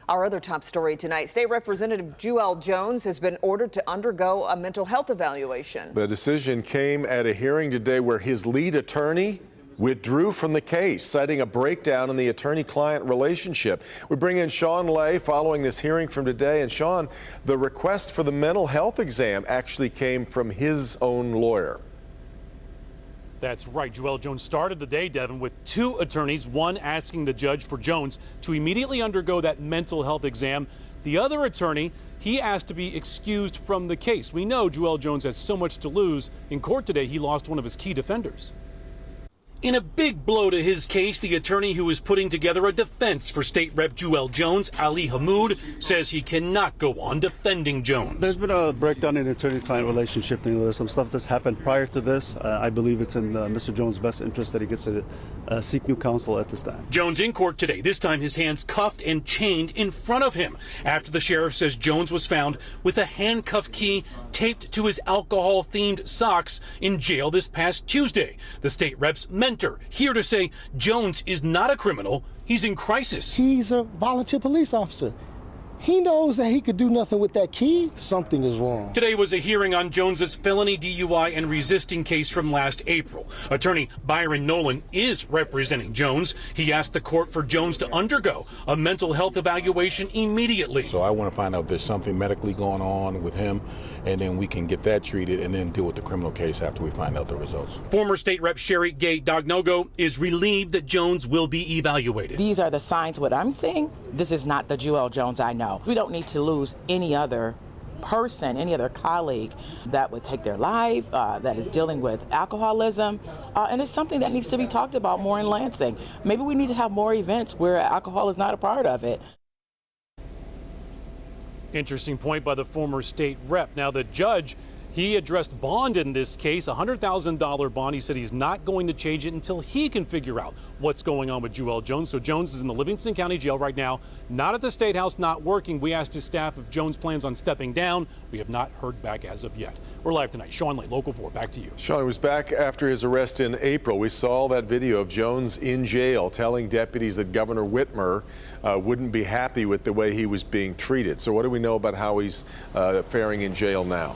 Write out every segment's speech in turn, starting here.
Our other top story tonight, State Representative Jewell Jones has been ordered to undergo a mental health evaluation. The decision came at a hearing today where his lead attorney withdrew from the case, citing a breakdown in the attorney-client relationship. We bring in Sean Lay following this hearing from today. And Sean, the request for the mental health exam actually came from his own lawyer. That's right. Jewell Jones started the day, Devin, with two attorneys, one asking the judge for Jones to immediately undergo that mental health exam. The other attorney, he asked to be excused from the case. We know Jewell Jones has so much to lose. In court today, he lost one of his key defenders. In a big blow to his case, the attorney who is putting together a defense for State Rep Jewell Jones, Ali Hamoud, says he cannot go on defending Jones. There's been a breakdown in the attorney-client relationship. There's some stuff that's happened prior to this. I believe it's in Mr. Jones' best interest that he gets to seek new counsel at this time. Jones in court today, this time his hands cuffed and chained in front of him after the sheriff says Jones was found with a handcuff key taped to his alcohol-themed socks in jail this past Tuesday. The state rep's mentor here to say Jones is not a criminal. He's in crisis. He's a volunteer police officer. He knows that he could do nothing with that key. Something is wrong. Today was a hearing on Jones's felony DUI and resisting case from last April. Attorney Byron Nolan is representing Jones. He asked the court for Jones to undergo a mental health evaluation immediately. So I want to find out if there's something medically going on with him, and then we can get that treated and then deal with the criminal case after we find out the results. Former State Rep Sherry Gay Dognogo is relieved that Jones will be evaluated. These are the signs. What I'm seeing, this is not the Jewell Jones I know. We don't need to lose any other person, any other colleague that would take their life, that is dealing with alcoholism, and it's something that needs to be talked about more in Lansing. Maybe we need to have more events where alcohol is not a part of it. Interesting point by the former state rep. Now the judge, he addressed bond in this case, $100,000 bond. He said he's not going to change it until he can figure out what's going on with Jewell Jones. So Jones is in the Livingston County Jail right now, not at the State House, not working. We asked his staff if Jones plans on stepping down. We have not heard back as of yet. We're live tonight. Sean Lay, Local 4, back to you. Sean was back after his arrest in April. We saw that video of Jones in jail telling deputies that Governor Whitmer wouldn't be happy with the way he was being treated. So what do we know about how he's faring in jail now?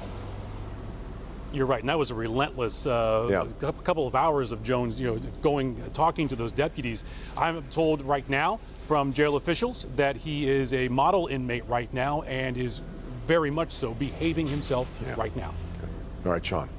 You're right, and that was a relentless couple of hours of Jones, talking to those deputies. I'm told right now from jail officials that he is a model inmate right now and is very much so behaving himself right now. All right, Sean.